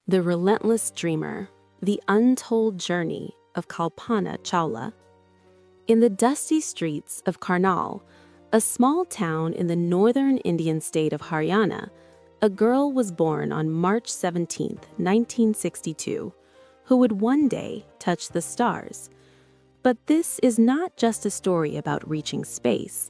The Relentless Dreamer, The Untold Journey of Kalpana Chawla. In the dusty streets of Karnal, a small town in the northern Indian state of Haryana, a girl was born on March 17, 1962, who would one day touch the stars. But this is not just a story about reaching space.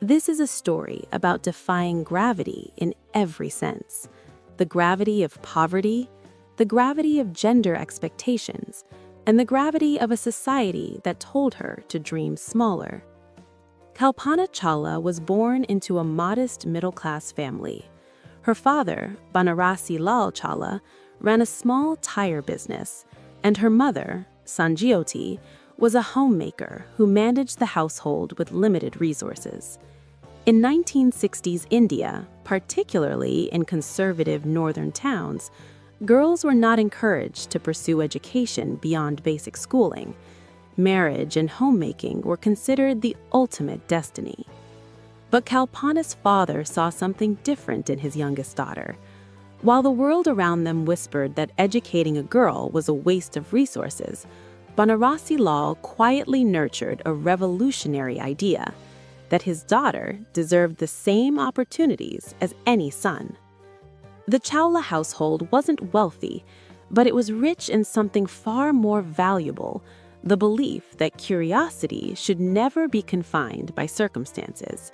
This is a story about defying gravity in every sense. The gravity of poverty, the gravity of gender expectations, and the gravity of a society that told her to dream smaller. Kalpana Chawla was born into a modest middle-class family. Her father, Banarasi Lal Chawla, ran a small tire business, and her mother, Sanjyoti, was a homemaker who managed the household with limited resources. In 1960s India, particularly in conservative northern towns, girls were not encouraged to pursue education beyond basic schooling. Marriage and homemaking were considered the ultimate destiny. But Kalpana's father saw something different in his youngest daughter. While the world around them whispered that educating a girl was a waste of resources, Banarasi Lal quietly nurtured a revolutionary idea that his daughter deserved the same opportunities as any son. The Chawla household wasn't wealthy, but it was rich in something far more valuable, the belief that curiosity should never be confined by circumstances.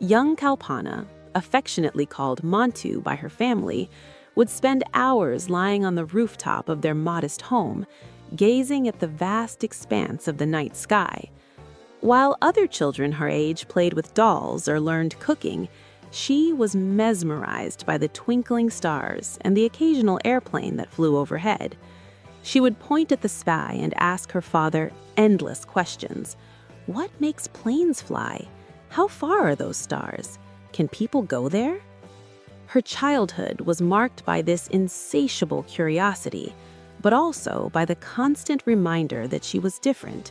Young Kalpana, affectionately called Mantu by her family, would spend hours lying on the rooftop of their modest home, gazing at the vast expanse of the night sky. While other children her age played with dolls or learned cooking, she was mesmerized by the twinkling stars and the occasional airplane that flew overhead. She would point at the sky and ask her father endless questions. What makes planes fly? How far are those stars? Can people go there? Her childhood was marked by this insatiable curiosity, but also by the constant reminder that she was different.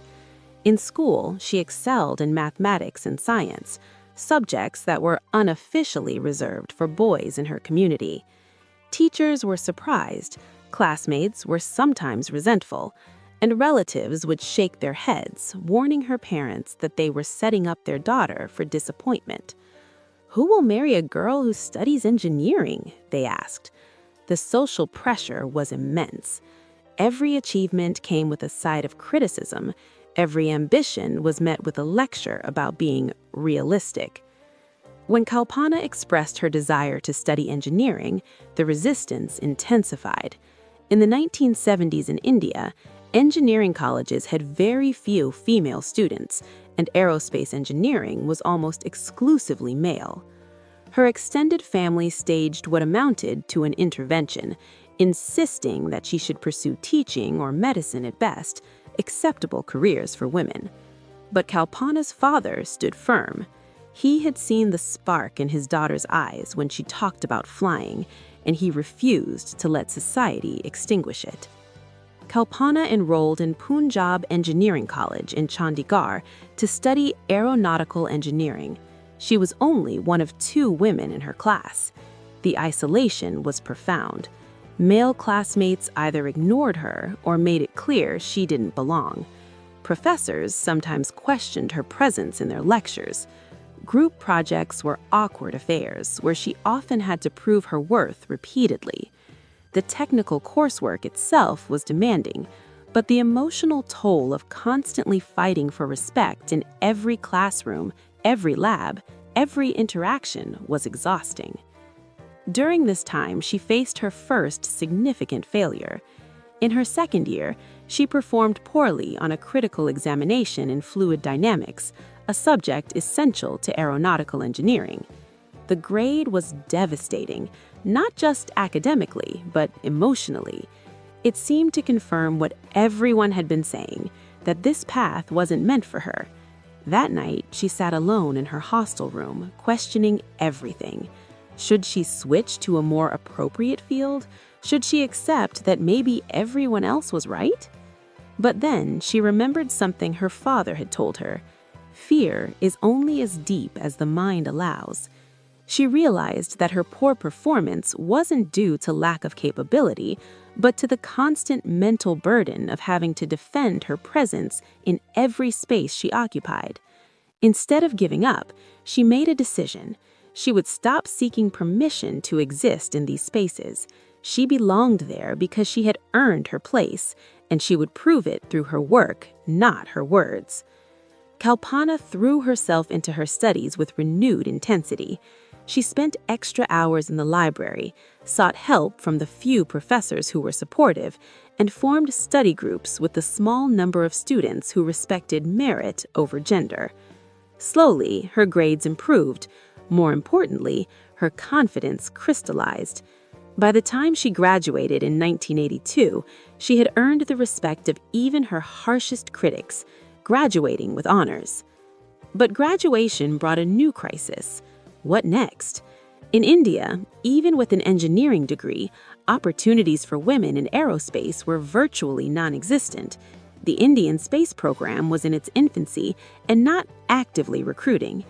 In school, she excelled in mathematics and science, subjects that were unofficially reserved for boys in her community. Teachers were surprised, classmates were sometimes resentful, and relatives would shake their heads, warning her parents that they were setting up their daughter for disappointment. "Who will marry a girl who studies engineering?" they asked. The social pressure was immense. Every achievement came with a side of criticism. Every ambition was met with a lecture about being realistic. When Kalpana expressed her desire to study engineering, the resistance intensified. In the 1970s in India, engineering colleges had very few female students, and aerospace engineering was almost exclusively male. Her extended family staged what amounted to an intervention, insisting that she should pursue teaching or medicine at best, acceptable careers for women. But Kalpana's father stood firm. He had seen the spark in his daughter's eyes when she talked about flying, and he refused to let society extinguish it. Kalpana enrolled in Punjab Engineering College in Chandigarh to study aeronautical engineering. She was only one of 2 women in her class. The isolation was profound. Male classmates either ignored her or made it clear she didn't belong. Professors sometimes questioned her presence in their lectures. Group projects were awkward affairs where she often had to prove her worth repeatedly. The technical coursework itself was demanding, but the emotional toll of constantly fighting for respect in every classroom, every lab, every interaction was exhausting. During this time, she faced her first significant failure. In her second year, she performed poorly on a critical examination in fluid dynamics, a subject essential to aeronautical engineering. The grade was devastating, not just academically, but emotionally. It seemed to confirm what everyone had been saying, that this path wasn't meant for her. That night, she sat alone in her hostel room, questioning everything. Should she switch to a more appropriate field? Should she accept that maybe everyone else was right? But then she remembered something her father had told her. Fear is only as deep as the mind allows. She realized that her poor performance wasn't due to lack of capability, but to the constant mental burden of having to defend her presence in every space she occupied. Instead of giving up, she made a decision. She would stop seeking permission to exist in these spaces. She belonged there because she had earned her place, and she would prove it through her work, not her words. Kalpana threw herself into her studies with renewed intensity. She spent extra hours in the library, sought help from the few professors who were supportive, and formed study groups with the small number of students who respected merit over gender. Slowly, her grades improved. More importantly, her confidence crystallized. By the time she graduated in 1982, she had earned the respect of even her harshest critics, graduating with honors. But graduation brought a new crisis. What next? In India, even with an engineering degree, opportunities for women in aerospace were virtually non-existent. The Indian space program was in its infancy and not actively recruiting.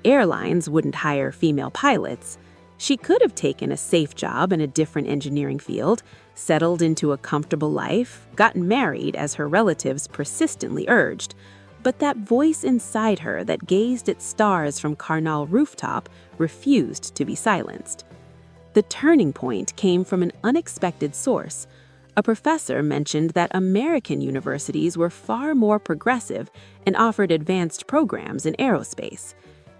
Airlines wouldn't hire female pilots. She could have taken a safe job in a different engineering field, settled into a comfortable life, gotten married as her relatives persistently urged. But that voice inside her that gazed at stars from Karnal rooftop refused to be silenced. The turning point came from an unexpected source. A professor mentioned that American universities were far more progressive and offered advanced programs in aerospace.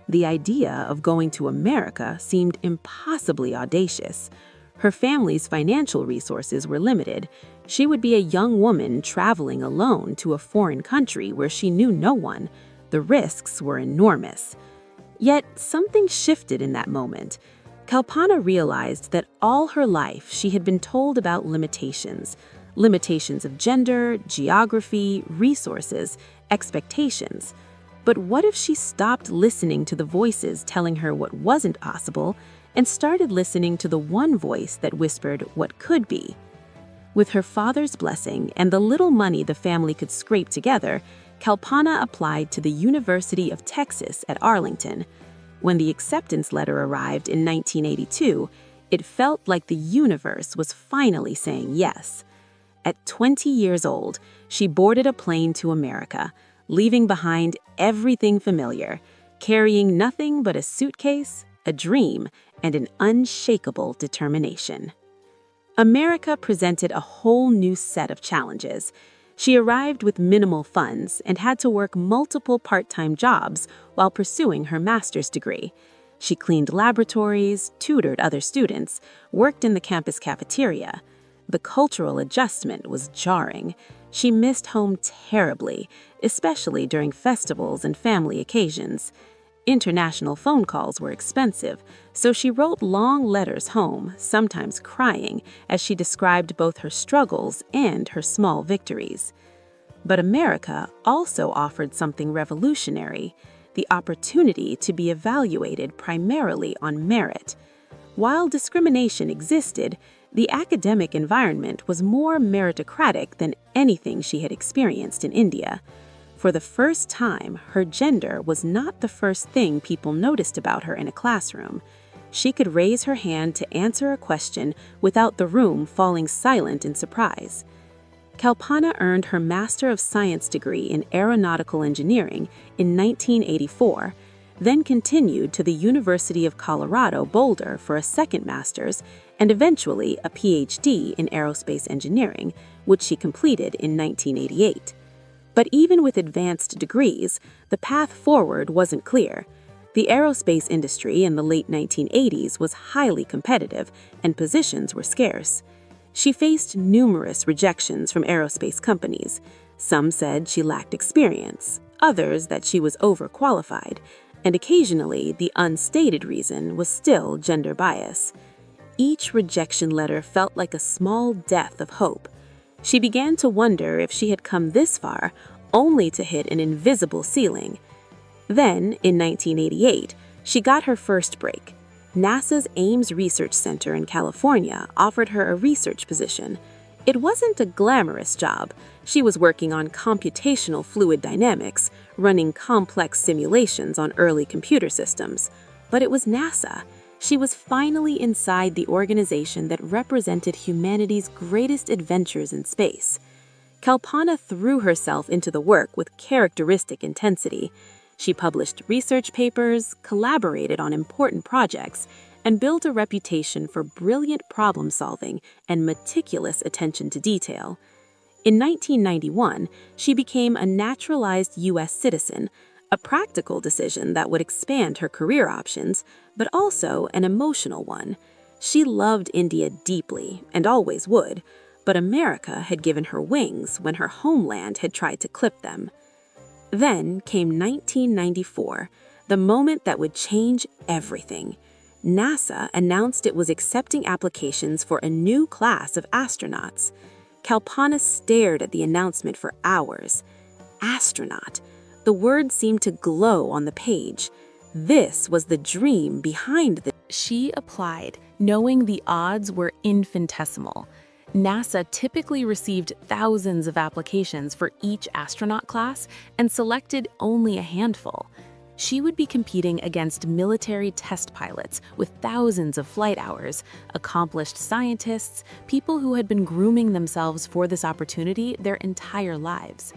The idea of going to America seemed impossibly audacious. Her family's financial resources were limited. She would be a young woman traveling alone to a foreign country where she knew no one. The risks were enormous. Yet something shifted in that moment. Kalpana realized that all her life she had been told about limitations of gender, geography, resources, expectations. But what if she stopped listening to the voices telling her what wasn't possible and started listening to the one voice that whispered what could be? With her father's blessing and the little money the family could scrape together, Kalpana applied to the University of Texas at Arlington. When the acceptance letter arrived in 1982, it felt like the universe was finally saying yes. At 20 years old, she boarded a plane to America, leaving behind everything familiar, carrying nothing but a suitcase, a dream, and an unshakable determination. America presented a whole new set of challenges. She arrived with minimal funds and had to work multiple part-time jobs while pursuing her master's degree. She cleaned laboratories, tutored other students, worked in the campus cafeteria. The cultural adjustment was jarring. She missed home terribly, especially during festivals and family occasions. International phone calls were expensive, so she wrote long letters home, sometimes crying, as she described both her struggles and her small victories. But America also offered something revolutionary: the opportunity to be evaluated primarily on merit. While discrimination existed, the academic environment was more meritocratic than anything she had experienced in India. For the first time, her gender was not the first thing people noticed about her in a classroom. She could raise her hand to answer a question without the room falling silent in surprise. Kalpana earned her Master of Science degree in Aeronautical Engineering in 1984, then continued to the University of Colorado Boulder for a second master's and eventually a PhD in Aerospace Engineering, which she completed in 1988. But even with advanced degrees, the path forward wasn't clear. The aerospace industry in the late 1980s was highly competitive, and positions were scarce. She faced numerous rejections from aerospace companies. Some said she lacked experience, others that she was overqualified, and occasionally the unstated reason was still gender bias. Each rejection letter felt like a small death of hope. She began to wonder if she had come this far only to hit an invisible ceiling. Then, in 1988, she got her first break. NASA's Ames Research Center in California offered her a research position. It wasn't a glamorous job. She was working on computational fluid dynamics, running complex simulations on early computer systems. But it was NASA. She was finally inside the organization that represented humanity's greatest adventures in space. Kalpana threw herself into the work with characteristic intensity. She published research papers, collaborated on important projects, and built a reputation for brilliant problem-solving and meticulous attention to detail. In 1991, she became a naturalized U.S. citizen, a practical decision that would expand her career options, but also an emotional one. She loved India deeply, and always would, but America had given her wings when her homeland had tried to clip them. Then came 1994, the moment that would change everything. NASA announced it was accepting applications for a new class of astronauts. Kalpana stared at the announcement for hours. Astronaut. The word seemed to glow on the page. This was the dream behind the... She applied, knowing the odds were infinitesimal. NASA typically received thousands of applications for each astronaut class and selected only a handful. She would be competing against military test pilots with thousands of flight hours, accomplished scientists, people who had been grooming themselves for this opportunity their entire lives.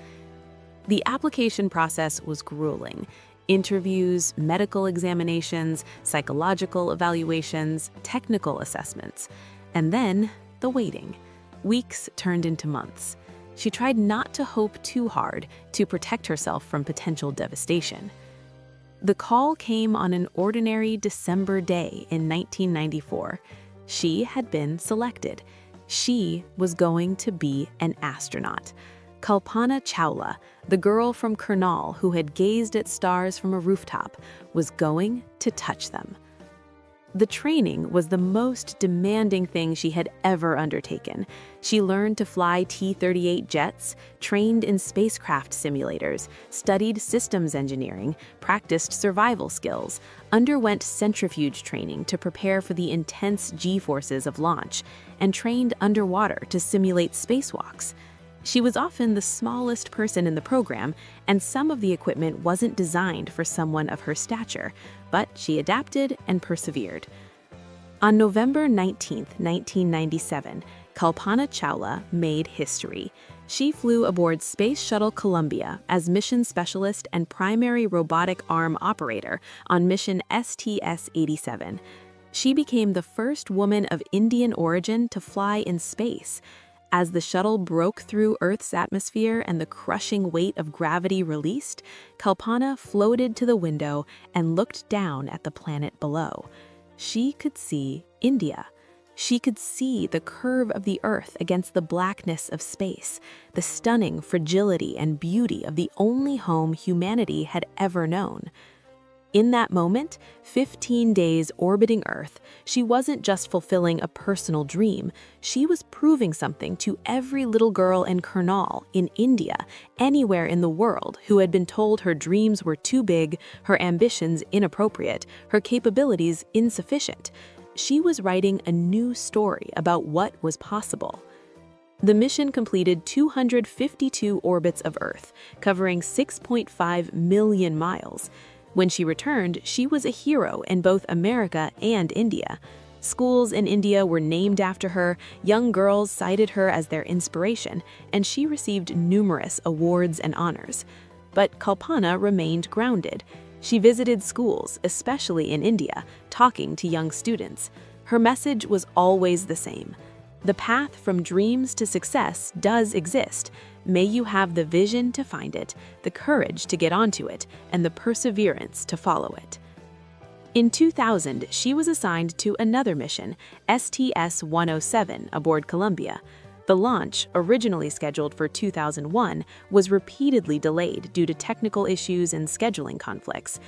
The application process was grueling. Interviews, medical examinations, psychological evaluations, technical assessments. And then the waiting. Weeks turned into months. She tried not to hope too hard to protect herself from potential devastation. The call came on an ordinary December day in 1994. She had been selected. She was going to be an astronaut. Kalpana Chawla, the girl from Karnal who had gazed at stars from a rooftop, was going to touch them. The training was the most demanding thing she had ever undertaken. She learned to fly T-38 jets, trained in spacecraft simulators, studied systems engineering, practiced survival skills, underwent centrifuge training to prepare for the intense G-forces of launch, and trained underwater to simulate spacewalks. She was often the smallest person in the program, and some of the equipment wasn't designed for someone of her stature, but she adapted and persevered. On November 19, 1997, Kalpana Chawla made history. She flew aboard Space Shuttle Columbia as mission specialist and primary robotic arm operator on mission STS-87. She became the first woman of Indian origin to fly in space. As the shuttle broke through Earth's atmosphere and the crushing weight of gravity released, Kalpana floated to the window and looked down at the planet below. She could see India. She could see the curve of the Earth against the blackness of space, the stunning fragility and beauty of the only home humanity had ever known. In that moment, 15 days orbiting Earth, she wasn't just fulfilling a personal dream, she was proving something to every little girl in Karnal, in India, anywhere in the world who had been told her dreams were too big, her ambitions inappropriate, her capabilities insufficient. She was writing a new story about what was possible. The mission completed 252 orbits of Earth, covering 6.5 million miles. When she returned, she was a hero in both America and India. Schools in India were named after her, young girls cited her as their inspiration, and she received numerous awards and honors. But Kalpana remained grounded. She visited schools, especially in India, talking to young students. Her message was always the same. The path from dreams to success does exist. May you have the vision to find it, the courage to get onto it, and the perseverance to follow it. In 2000, she was assigned to another mission, STS-107, aboard Columbia. The launch, originally scheduled for 2001, was repeatedly delayed due to technical issues and scheduling conflicts.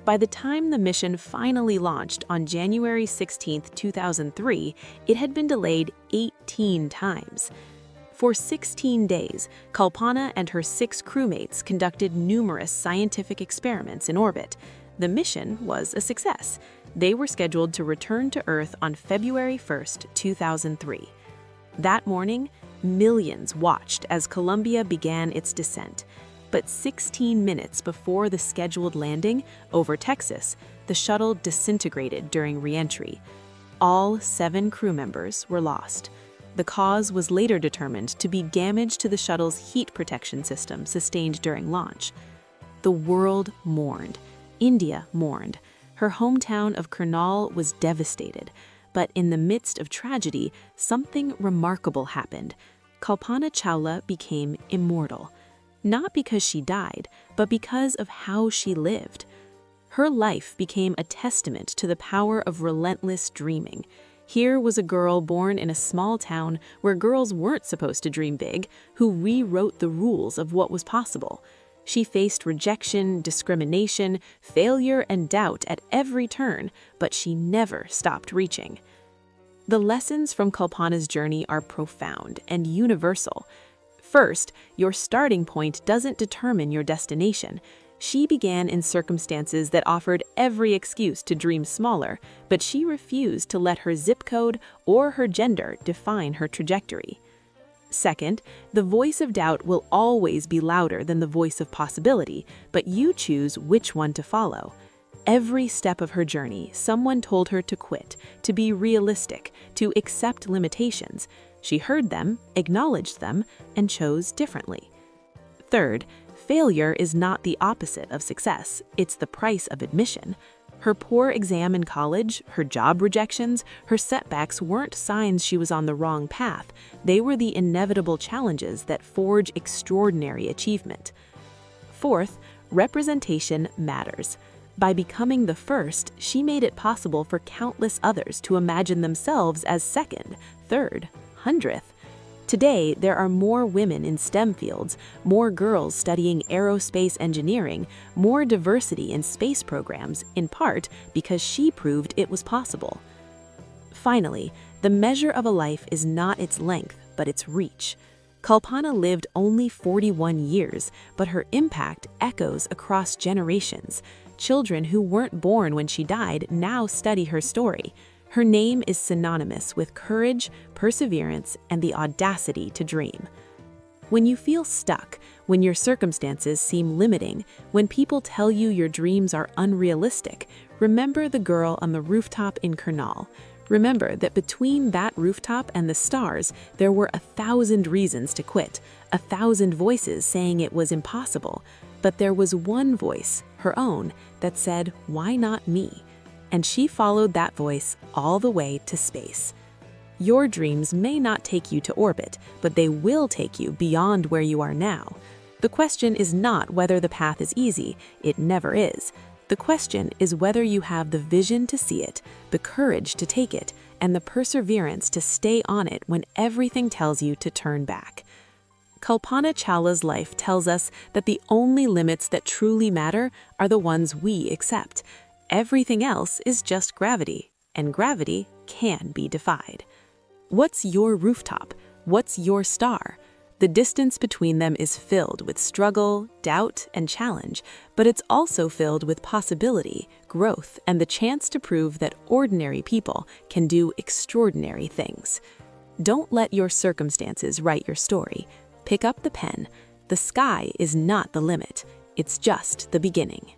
By the time the mission finally launched on January 16, 2003, it had been delayed 18 times. For 16 days, Kalpana and her 6 crewmates conducted numerous scientific experiments in orbit. The mission was a success. They were scheduled to return to Earth on February 1, 2003. That morning, millions watched as Columbia began its descent. But 16 minutes before the scheduled landing over Texas, the shuttle disintegrated during re-entry. All 7 crew members were lost. The cause was later determined to be damage to the shuttle's heat protection system sustained during launch. The world mourned. India mourned. Her hometown of Karnal was devastated. But in the midst of tragedy, something remarkable happened. Kalpana Chawla became immortal. Not because she died, but because of how she lived. Her life became a testament to the power of relentless dreaming. Here was a girl born in a small town where girls weren't supposed to dream big, who rewrote the rules of what was possible. She faced rejection, discrimination, failure, and doubt at every turn, but she never stopped reaching. The lessons from Kalpana's journey are profound and universal. First, your starting point doesn't determine your destination. She began in circumstances that offered every excuse to dream smaller, but she refused to let her zip code or her gender define her trajectory. Second, the voice of doubt will always be louder than the voice of possibility, but you choose which one to follow. Every step of her journey, someone told her to quit, to be realistic, to accept limitations. She heard them, acknowledged them, and chose differently. Third, failure is not the opposite of success, it's the price of admission. Her poor exam in college, her job rejections, her setbacks weren't signs she was on the wrong path. They were the inevitable challenges that forge extraordinary achievement. Fourth, representation matters. By becoming the first, she made it possible for countless others to imagine themselves as second, third, 100th. Today, there are more women in STEM fields, more girls studying aerospace engineering, more diversity in space programs, in part because she proved it was possible. Finally, the measure of a life is not its length, but its reach. Kalpana lived only 41 years, but her impact echoes across generations. Children who weren't born when she died now study her story. Her name is synonymous with courage, perseverance, and the audacity to dream. When you feel stuck, when your circumstances seem limiting, when people tell you your dreams are unrealistic, remember the girl on the rooftop in Karnal. Remember that between that rooftop and the stars, there were 1,000 reasons to quit, 1,000 voices saying it was impossible. But there was one voice, her own, that said, "Why not me?" And she followed that voice all the way to space. Your dreams may not take you to orbit, but they will take you beyond where you are now. The question is not whether the path is easy, it never is. The question is whether you have the vision to see it, the courage to take it, and the perseverance to stay on it when everything tells you to turn back. Kalpana Chawla's life tells us that the only limits that truly matter are the ones we accept. Everything else is just gravity, and gravity can be defied. What's your rooftop? What's your star? The distance between them is filled with struggle, doubt, and challenge, but it's also filled with possibility, growth, and the chance to prove that ordinary people can do extraordinary things. Don't let your circumstances write your story. Pick up the pen. The sky is not the limit. It's just the beginning.